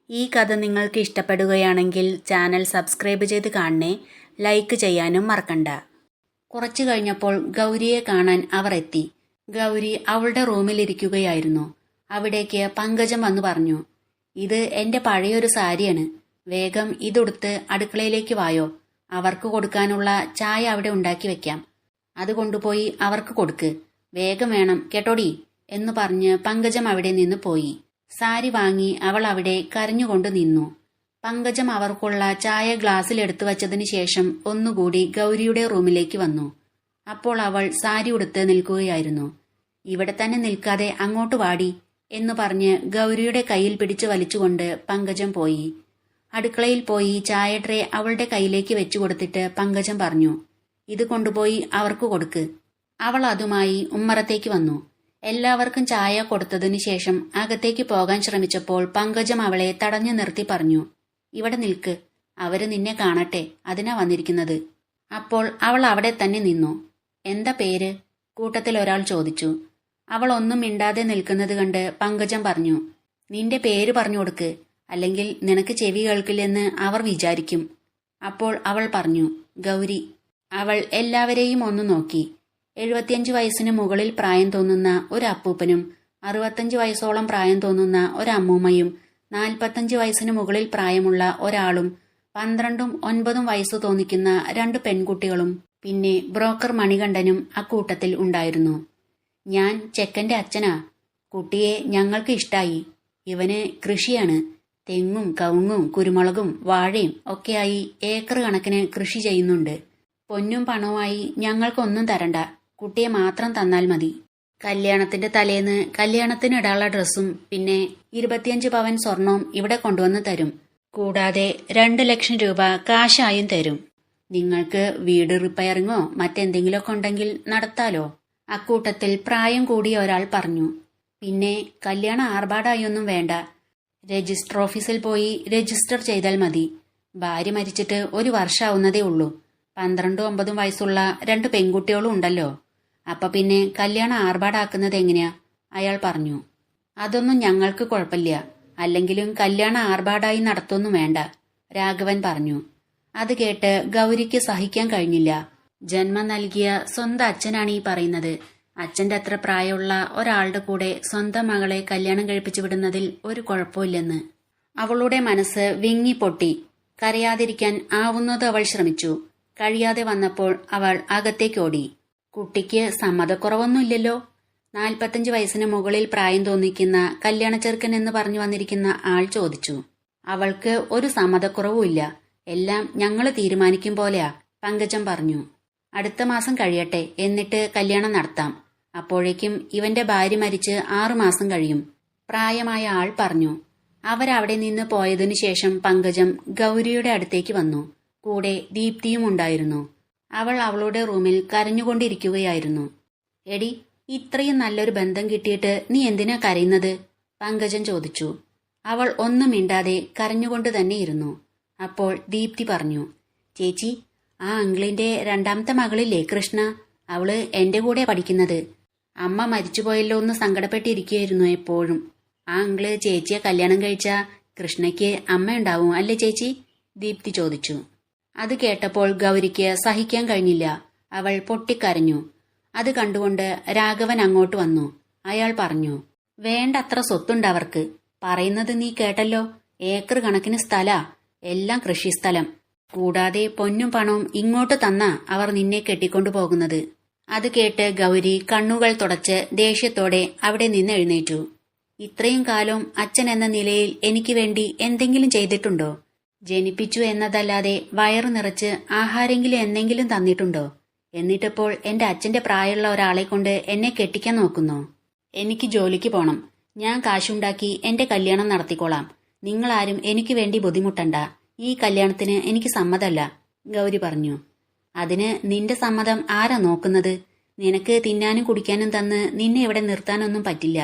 ഈ കഥ നിങ്ങൾക്ക് ഇഷ്ടപ്പെടുകയാണെങ്കിൽ ചാനൽ സബ്സ്ക്രൈബ് ചെയ്ത് കാണണേ, ലൈക്ക് ചെയ്യാനും മറക്കണ്ട. കുറച്ചു കഴിഞ്ഞപ്പോൾ ഗൗരിയെ കാണാൻ അവർ എത്തി. ഗൗരി അവളുടെ റൂമിലിരിക്കുകയായിരുന്നു. അവിടേക്ക് പങ്കജം വന്നു പറഞ്ഞു, ഇത് എന്റെ പഴയൊരു സാരിയാണ്, വേഗം ഇതുടുത്ത് അടുക്കളയിലേക്ക് വായോ, അവർക്ക് കൊടുക്കാനുള്ള ചായ അവിടെ ഉണ്ടാക്കി വെക്കാം, അത് കൊണ്ടുപോയി അവർക്ക് കൊടുക്ക്, വേഗം വേണം കേട്ടോടി എന്നു പറഞ്ഞ് പങ്കജം അവിടെ നിന്ന് പോയി. സാരി വാങ്ങി അവൾ അവിടെ കരഞ്ഞുകൊണ്ട് നിന്നു. പങ്കജം അവർക്കുള്ള ചായ ഗ്ലാസ്സിലെടുത്തു വച്ചതിന് ശേഷം ഒന്നുകൂടി ഗൗരിയുടെ റൂമിലേക്ക് വന്നു. അപ്പോൾ അവൾ സാരി ഉടുത്ത് നിൽക്കുകയായിരുന്നു. ഇവിടെ തന്നെ നിൽക്കാതെ അങ്ങോട്ട് വാടി എന്നു പറഞ്ഞ് ഗൗരിയുടെ കയ്യിൽ പിടിച്ചു വലിച്ചുകൊണ്ട് പങ്കജം പോയി. അടുക്കളയിൽ പോയി ചായ ട്രേ അവളുടെ കയ്യിലേക്ക് വെച്ചു കൊടുത്തിട്ട് പങ്കജം പറഞ്ഞു, ഇത് കൊണ്ടുപോയി അവർക്ക് കൊടുക്ക്. അവൾ അതുമായി ഉമ്മറത്തേക്ക് വന്നു. എല്ലാവർക്കും ചായ കൊടുത്തതിനു ശേഷം അകത്തേക്ക് പോകാൻ ശ്രമിച്ചപ്പോൾ പങ്കജം അവളെ തടഞ്ഞു നിർത്തി പറഞ്ഞു, ഇവിടെ നിൽക്ക്, അവര് നിന്നെ കാണട്ടെ, അതിനാ വന്നിരിക്കുന്നത്. അപ്പോൾ അവൾ അവിടെ തന്നെ നിന്നു. എന്താ പേര്? കൂട്ടത്തിൽ ഒരാൾ ചോദിച്ചു. അവൾ ഒന്നും മിണ്ടാതെ നിൽക്കുന്നത് കണ്ട് പങ്കജം പറഞ്ഞു, നിന്റെ പേര് പറഞ്ഞു കൊടുക്ക്, അല്ലെങ്കിൽ നിനക്ക് ചെവി കേൾക്കില്ലെന്ന് അവർ വിചാരിക്കും. അപ്പോൾ അവൾ പറഞ്ഞു, ഗൗരി. അവൾ എല്ലാവരെയും ഒന്ന് നോക്കി. 75 വയസ്സിന് മുകളിൽ പ്രായം തോന്നുന്ന ഒരു അപ്പൂപ്പനും 65 വയസ്സോളം പ്രായം തോന്നുന്ന ഒരമ്മൂമ്മയും 45 വയസ്സിന് മുകളിൽ പ്രായമുള്ള ഒരാളും 12ഉം 9ഉം വയസ്സ് തോന്നിക്കുന്ന 2 പെൺകുട്ടികളും പിന്നെ ബ്രോക്കർ മണികണ്ഠനും അക്കൂട്ടത്തിൽ ഉണ്ടായിരുന്നു. ഞാൻ ചെക്കന്റെ അച്ഛനാ. കുട്ടിയെ ഞങ്ങൾക്ക് ഇഷ്ടായി. ഇവന് കൃഷിയാണ്. തെങ്ങും കവുങ്ങും കുരുമുളകും വാഴയും ഒക്കെയായി ഏക്കർ കണക്കിന് കൃഷി ചെയ്യുന്നുണ്ട്. പൊന്നും പണവുമായി ഞങ്ങൾക്കൊന്നും തരണ്ട, കുട്ടിയെ മാത്രം തന്നാൽ മതി. കല്യാണത്തിന്റെ തലേന്ന് കല്യാണത്തിനിടാനുള്ള ഡ്രസ്സും പിന്നെ 25 പവൻ സ്വർണവും ഇവിടെ കൊണ്ടുവന്ന് തരും. കൂടാതെ 2 ലക്ഷം രൂപ കാശായും തരും. നിങ്ങൾക്ക് വീട് റിപ്പയറിങ്ങോ മറ്റെന്തെങ്കിലുമൊക്കെ ഉണ്ടെങ്കിൽ നടത്താലോ. അക്കൂട്ടത്തിൽ പ്രായം കൂടിയ ഒരാൾ പറഞ്ഞു. പിന്നെ കല്യാണം ആർഭാടായൊന്നും വേണ്ട. രജിസ്റ്റർ ഓഫീസിൽ പോയി രജിസ്റ്റർ ചെയ്താൽ മതി. ഭാര്യ മരിച്ചിട്ട് 1 വർഷമാവുന്നതേ ഉള്ളൂ. 12ഉം 9ഉം വയസ്സുള്ള 2 പെൺകുട്ടികളും ഉണ്ടല്ലോ. അപ്പൊ പിന്നെ കല്യാണം ആർഭാടാക്കുന്നത് എങ്ങനെയാ? അയാൾ പറഞ്ഞു. അതൊന്നും ഞങ്ങൾക്ക് കുഴപ്പമില്ല. അല്ലെങ്കിലും കല്യാണം ആർഭാടായി നടത്തൊന്നും വേണ്ട, രാഘവൻ പറഞ്ഞു. അത് കേട്ട് ഗൗരിക്ക് സഹിക്കാൻ കഴിഞ്ഞില്ല. ജന്മം നൽകിയ സ്വന്തം അച്ഛനാണ് ഈ പറയുന്നത്. അച്ഛന്റെ അത്ര പ്രായമുള്ള ഒരാളുടെ കൂടെ സ്വന്തം മകളെ കല്യാണം കഴിപ്പിച്ചു വിടുന്നതിൽ ഒരു കുഴപ്പമില്ലെന്ന്. അവളുടെ മനസ്സ് വിങ്ങിപ്പൊട്ടി. കരയാതിരിക്കാൻ ആവുന്നത് അവൾ ശ്രമിച്ചു. കഴിയാതെ വന്നപ്പോൾ അവൾ അകത്തേക്കോടി. കുട്ടിക്ക് സമ്മതക്കുറവൊന്നുമില്ലല്ലോ. 45 വയസ്സിന് മുകളിൽ പ്രായം തോന്നിക്കുന്ന കല്യാണ ചെറുക്കൻ എന്ന് പറഞ്ഞു വന്നിരിക്കുന്ന ആൾ ചോദിച്ചു. അവൾക്ക് ഒരു സമ്മതക്കുറവുമില്ല, എല്ലാം ഞങ്ങള് തീരുമാനിക്കും പോലെയാ, പങ്കജം പറഞ്ഞു. അടുത്ത മാസം കഴിയട്ടെ, എന്നിട്ട് കല്യാണം നടത്താം. അപ്പോഴേക്കും ഇവന്റെ ഭാര്യ മരിച്ച് 6 മാസം കഴിയും, പ്രായമായ ആൾ പറഞ്ഞു. അവരവിടെ നിന്ന് പോയതിനു ശേഷം പങ്കജം ഗൗരിയുടെ അടുത്തേക്ക് വന്നു. കൂടെ ദീപ്തിയും ഉണ്ടായിരുന്നു. അവൾ അവളുടെ റൂമിൽ കരഞ്ഞുകൊണ്ടിരിക്കുകയായിരുന്നു. എടി, ഇത്രയും നല്ലൊരു ബന്ധം കിട്ടിയിട്ട് നീ എന്തിനാ കരയുന്നത്? പങ്കജം ചോദിച്ചു. അവൾ ഒന്നും മിണ്ടാതെ കരഞ്ഞുകൊണ്ട് തന്നെ ഇരുന്നു. അപ്പോൾ ദീപ്തി പറഞ്ഞു, ചേച്ചി, ആ അങ്കിളിന്റെ 2ാമത്തെ മകളില്ലേ കൃഷ്ണ, അവള് എന്റെ കൂടെ പഠിക്കുന്നത്. അമ്മ മരിച്ചുപോയല്ലോ എന്ന് സങ്കടപ്പെട്ടിരിക്കുകയായിരുന്നു എപ്പോഴും. ആ അങ്കിള് ചേച്ചിയെ കല്യാണം കഴിച്ച കൃഷ്ണയ്ക്ക് അമ്മയുണ്ടാവും അല്ലേ ചേച്ചി? ദീപ്തി ചോദിച്ചു. അത് കേട്ടപ്പോൾ ഗൗരിക്ക് സഹിക്കാൻ കഴിഞ്ഞില്ല. അവൾ പൊട്ടിക്കരഞ്ഞു. അത് കണ്ടുകൊണ്ട് രാഘവൻ അങ്ങോട്ട് വന്നു. അയാൾ പറഞ്ഞു, വേണ്ടത്ര സ്വത്തുണ്ടവർക്ക്. പറയുന്നത് നീ കേട്ടല്ലോ, ഏക്കർ കണക്കിന് സ്ഥലാ, എല്ലാം കൃഷിസ്ഥലം. കൂടാതെ പൊന്നും പണവും ഇങ്ങോട്ട് തന്നാ അവർ നിന്നെ കെട്ടിക്കൊണ്ടു പോകുന്നത്. അത് കേട്ട് ഗൗരി കണ്ണുകൾ തുടച്ച് ദേഷ്യത്തോടെ അവിടെ നിന്ന് എഴുന്നേറ്റു. ഇത്രയും കാലം അച്ഛൻ എന്ന നിലയിൽ എനിക്ക് വേണ്ടി എന്തെങ്കിലും ചെയ്തിട്ടുണ്ടോ? ജനിപ്പിച്ചു എന്നതല്ലാതെ വയറു നിറച്ച് ആഹാരെങ്കിലും എന്തെങ്കിലും തന്നിട്ടുണ്ടോ? എന്നിട്ടിപ്പോൾ എന്റെ അച്ഛന്റെ പ്രായമുള്ള ഒരാളെ കൊണ്ട് എന്നെ കെട്ടിക്കാൻ നോക്കുന്നോ? എനിക്ക് ജോലിക്ക് പോണം. ഞാൻ കാശുണ്ടാക്കി എന്റെ കല്യാണം നടത്തിക്കോളാം. നിങ്ങളാരും എനിക്ക് വേണ്ടി ബുദ്ധിമുട്ടണ്ട. ഈ കല്യാണത്തിന് എനിക്ക് സമ്മതമല്ല, ഗൗരി പറഞ്ഞു. അതിന് നിന്റെ സമ്മതം ആരാ നോക്കുന്നത്? നിനക്ക് തിന്നാനും കുടിക്കാനും തന്ന് നിന്നെ ഇവിടെ നിർത്താനൊന്നും പറ്റില്ല.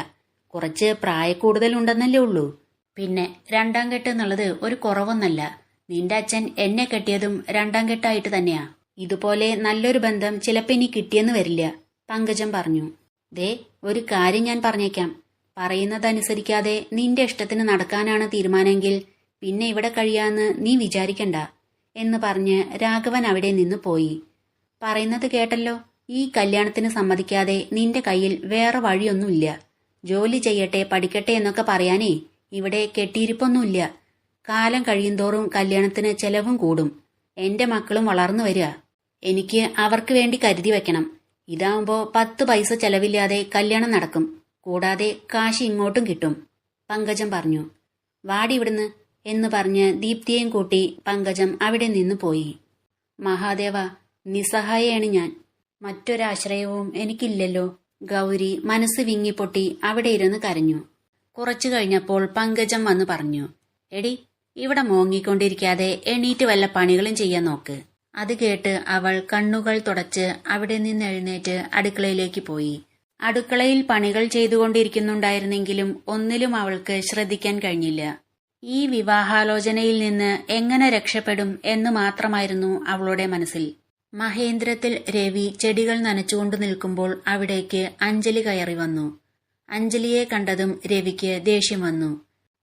കുറച്ച് പ്രായക്കൂടുതലുണ്ടെന്നല്ലേ ഉള്ളൂ. പിന്നെ 2ാം കെട്ട് എന്നുള്ളത് ഒരു കുറവൊന്നല്ല. നിന്റെ അച്ഛൻ എന്നെ കെട്ടിയതും 2ാം കെട്ടായിട്ട് തന്നെയാ. ഇതുപോലെ നല്ലൊരു ബന്ധം ചിലപ്പോ ഇനി കിട്ടിയെന്ന് വരില്ല, പങ്കജം പറഞ്ഞു. ദേ, ഒരു കാര്യം ഞാൻ പറഞ്ഞേക്കാം. പറയുന്നതനുസരിക്കാതെ നിന്റെ ഇഷ്ടത്തിന് നടക്കാനാണ് തീരുമാനമെങ്കിൽ പിന്നെ ഇവിടെ കഴിയാന്ന് നീ വിചാരിക്കണ്ട എന്ന് പറഞ്ഞ് രാഘവൻ അവിടെ നിന്ന് പോയി. പറയുന്നത് കേട്ടല്ലോ, ഈ കല്യാണത്തിന് സമ്മതിക്കാതെ നിന്റെ കയ്യിൽ വേറെ വഴിയൊന്നുമില്ല. ജോലി ചെയ്യട്ടെ പഠിക്കട്ടെ എന്നൊക്കെ പറയാനേ ഇവിടെ കെട്ടിയിരിപ്പൊന്നുമില്ല. കാലം കഴിയുന്തോറും കല്യാണത്തിന് ചെലവും കൂടും. എന്റെ മക്കളും വളർന്നു വരിക. എനിക്ക് അവർക്ക് വേണ്ടി കരുതി വെക്കണം. ഇതാവുമ്പോ 10 പൈസ ചെലവില്ലാതെ കല്യാണം നടക്കും. കൂടാതെ കാശ് ഇങ്ങോട്ടും കിട്ടും, പങ്കജം പറഞ്ഞു. വാടി ഇവിടുന്ന് എന്ന് പറഞ്ഞ് ദീപ്തിയെയും കൂട്ടി പങ്കജം അവിടെ നിന്ന് പോയി. മഹാദേവ, നിസ്സഹായയാണ് ഞാൻ. മറ്റൊരാശ്രയവും എനിക്കില്ലല്ലോ. ഗൗരി മനസ്സ് വിങ്ങിപ്പൊട്ടി അവിടെ ഇരുന്ന് കരഞ്ഞു. കുറച്ചു കഴിഞ്ഞപ്പോൾ പങ്കജം വന്ന് പറഞ്ഞു, എടി, ഇവിടെ മോങ്ങിക്കൊണ്ടിരിക്കാതെ എണീറ്റ് വല്ല പണികളും ചെയ്യാൻ നോക്ക്. അത് കേട്ട് അവൾ കണ്ണുകൾ തുടച്ച് അവിടെ നിന്ന് എഴുന്നേറ്റ് അടുക്കളയിലേക്ക് പോയി. അടുക്കളയിൽ പണികൾ ചെയ്തുകൊണ്ടിരിക്കുന്നുണ്ടായിരുന്നെങ്കിലും ഒന്നിലും അവൾക്ക് ശ്രദ്ധിക്കാൻ കഴിഞ്ഞില്ല. ഈ വിവാഹാലോചനയിൽ നിന്ന് എങ്ങനെ രക്ഷപ്പെടും എന്ന് മാത്രമായിരുന്നു അവളുടെ മനസ്സിൽ. മഹേന്ദ്രത്തിൽ രവി ചെടികൾ നനച്ചുകൊണ്ട് നിൽക്കുമ്പോൾ അവിടേക്ക് അഞ്ജലി കയറി വന്നു. അഞ്ജലിയെ കണ്ടതും രവിക്ക് ദേഷ്യം വന്നു.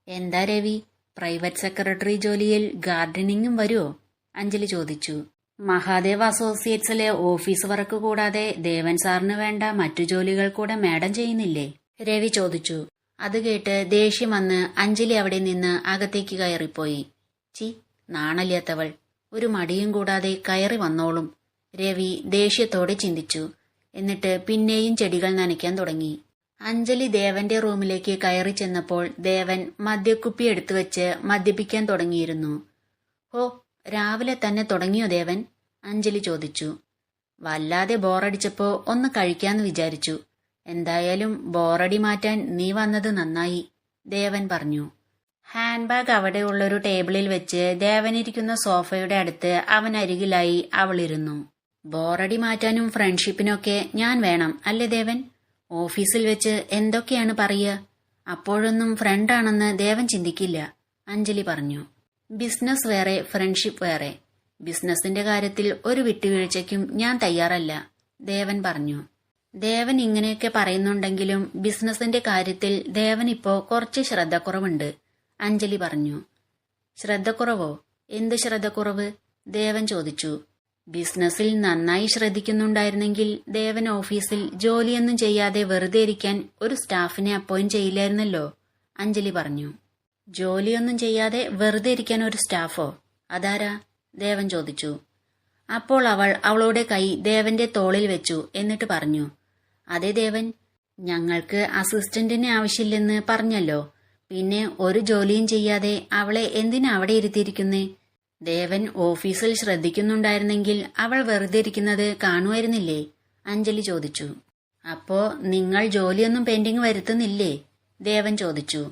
എന്താ രവി, പ്രൈവറ്റ് സെക്രട്ടറി ജോലിയിൽ ഗാർഡനിങ്ങും വരുമോ? അഞ്ജലി ചോദിച്ചു. മഹാദേവ് അസോസിയേറ്റ്സിലെ ഓഫീസ് വർക്ക് കൂടാതെ ദേവൻ സാറിന് വേണ്ട മറ്റു ജോലികൾ കൂടെ മാഡം ചെയ്യുന്നില്ലേ? രവി ചോദിച്ചു. അത് കേട്ട് ദേഷ്യം വന്ന് അഞ്ജലി അവിടെ നിന്ന് അകത്തേക്ക് കയറിപ്പോയി. ചി, നാണല്യാത്തവൾ, ഒരു മടിയും കൂടാതെ കയറി വന്നോളും, രവി ദേഷ്യത്തോടെ ചിന്തിച്ചു. എന്നിട്ട് പിന്നെയും ചെടികൾ നനയ്ക്കാൻ തുടങ്ങി. അഞ്ജലി ദേവന്റെ റൂമിലേക്ക് കയറി ചെന്നപ്പോൾ ദേവൻ മദ്യക്കുപ്പി എടുത്തു വെച്ച് മദ്യപിക്കാൻ തുടങ്ങിയിരുന്നു. ഓ, രാവിലെ തന്നെ തുടങ്ങിയോ ദേവൻ? അഞ്ജലി ചോദിച്ചു. വല്ലാതെ ബോറടിച്ചപ്പോ ഒന്ന് കഴിക്കാന്ന് വിചാരിച്ചു. എന്തായാലും ബോറടി മാറ്റാൻ നീ വന്നത് നന്നായി, ദേവൻ പറഞ്ഞു. ഹാൻഡ് ബാഗ് അവിടെയുള്ളൊരു ടേബിളിൽ വെച്ച് ദേവനിരിക്കുന്ന സോഫയുടെ അടുത്ത് അവനരികിലായി അവളിരുന്നു. ബോറടി മാറ്റാനും ഫ്രണ്ട്ഷിപ്പിനൊക്കെ ഞാൻ വേണം അല്ലേ ദേവൻ? ഓഫീസിൽ വെച്ച് എന്തൊക്കെയാണ് പറയുക? അപ്പോഴൊന്നും ഫ്രണ്ടാണെന്ന് ദേവൻ ചിന്തിക്കില്ല, അഞ്ജലി പറഞ്ഞു. ബിസിനസ് വേറെ, ഫ്രണ്ട്ഷിപ്പ് വേറെ. ബിസിനസിന്റെ കാര്യത്തിൽ ഒരു വിട്ടുവീഴ്ചയ്ക്കും ഞാൻ തയ്യാറല്ല, ദേവൻ പറഞ്ഞു. ദേവൻ ഇങ്ങനെയൊക്കെ പറയുന്നുണ്ടെങ്കിലും ബിസിനസിന്റെ കാര്യത്തിൽ ദേവൻ ഇപ്പോ കുറച്ച് ശ്രദ്ധക്കുറവുണ്ട്, അഞ്ജലി പറഞ്ഞു. ശ്രദ്ധക്കുറവോ? എന്ത് ശ്രദ്ധക്കുറവ്? ദേവൻ ചോദിച്ചു. ബിസിനസ്സിൽ നന്നായി ശ്രദ്ധിക്കുന്നുണ്ടായിരുന്നെങ്കിൽ ദേവൻ ഓഫീസിൽ ജോലിയൊന്നും ചെയ്യാതെ വെറുതെ ഇരിക്കാൻ ഒരു സ്റ്റാഫിനെ അപ്പോയിന്റ് ചെയ്യില്ലായിരുന്നല്ലോ, അഞ്ജലി പറഞ്ഞു. ജോലിയൊന്നും ചെയ്യാതെ വെറുതെ ഇരിക്കാൻ ഒരു സ്റ്റാഫോ? അതാരാ? ദേവൻ ചോദിച്ചു. അപ്പോൾ അവൾ അവളുടെ കൈ ദേവന്റെ തോളിൽ വെച്ചു. എന്നിട്ട് പറഞ്ഞു, അതെ ദേവൻ, ഞങ്ങൾക്ക് അസിസ്റ്റന്റിനെ ആവശ്യമില്ലെന്ന് പറഞ്ഞല്ലോ. പിന്നെ ഒരു ജോലിയും ചെയ്യാതെ അവളെ എന്തിനാ അവിടെ ഇരുത്തിയിരിക്കുന്നേ? ദേവൻ ഓഫീസിൽ ശ്രദ്ധിക്കുന്നുണ്ടായിരുന്നെങ്കിൽ അവൾ വെറുതെ ഇരിക്കുന്നത് കാണുമായിരുന്നില്ലേ, അഞ്ജലി ചോദിച്ചു. അപ്പോ നിങ്ങൾ ജോലിയൊന്നും പെൻഡിങ് വരുത്തുന്നില്ലേ, ദേവൻ ചോദിച്ചു.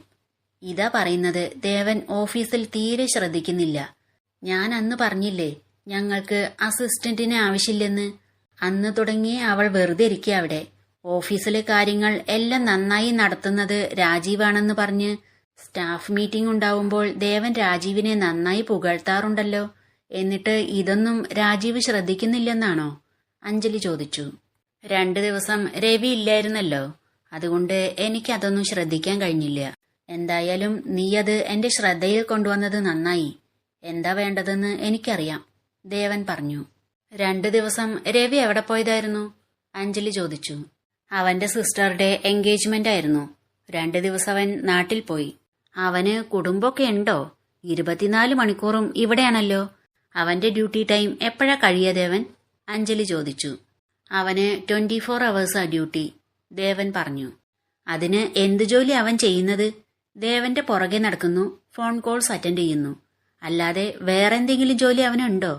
ഇതാ പറയുന്നത്, ദേവൻ ഓഫീസിൽ തീരെ ശ്രദ്ധിക്കുന്നില്ല. ഞാൻ അന്ന് പറഞ്ഞില്ലേ ഞങ്ങൾക്ക് അസിസ്റ്റന്റിനെ ആവശ്യമില്ലെന്ന്. അന്ന് തുടങ്ങി അവൾ വെറുതെ ഇരിക്കുക അവിടെ. ഓഫീസിലെ കാര്യങ്ങൾ എല്ലാം നന്നായി നടത്തുന്നത് രാജീവാണെന്ന് പറഞ്ഞ് സ്റ്റാഫ് മീറ്റിംഗ് ഉണ്ടാവുമ്പോൾ ദേവൻ രാജീവിനെ നന്നായി പുകഴ്ത്താറുണ്ടല്ലോ. എന്നിട്ട് ഇതൊന്നും രാജീവ് ശ്രദ്ധിക്കുന്നില്ലെന്നാണോ, അഞ്ജലി ചോദിച്ചു. 2 ദിവസം രവി ഇല്ലായിരുന്നല്ലോ, അതുകൊണ്ട് എനിക്കതൊന്നും ശ്രദ്ധിക്കാൻ കഴിഞ്ഞില്ല. എന്തായാലും നീയത് എന്റെ ശ്രദ്ധയിൽ കൊണ്ടുവന്നത് നന്നായി. എന്താ വേണ്ടതെന്ന് എനിക്കറിയാം, ദേവൻ പറഞ്ഞു. 2 ദിവസം രവി എവിടെ പോയതായിരുന്നു, അഞ്ജലി ചോദിച്ചു. അവന്റെ സിസ്റ്ററുടെ എൻഗേജ്മെന്റ് ആയിരുന്നു. 2 ദിവസം അവൻ നാട്ടിൽ പോയി. അവന് കുടുംബമൊക്കെ ഉണ്ടോ? 24 മണിക്കൂറും ഇവിടെയാണല്ലോ. അവന്റെ ഡ്യൂട്ടി ടൈം എപ്പോഴാ കഴിയുക ദേവൻ, അഞ്ജലി ചോദിച്ചു. അവന് 24 അവേഴ്സാ ഡ്യൂട്ടി, ദേവൻ പറഞ്ഞു. അതിന് എന്ത് ജോലി അവൻ ചെയ്യുന്നത്? ദേവന്റെ പുറകെ നടക്കുന്നു, ഫോൺ കോൾസ് അറ്റൻഡ് ചെയ്യുന്നു. അല്ലാതെ വേറെന്തെങ്കിലും ജോലി അവനുണ്ടോ?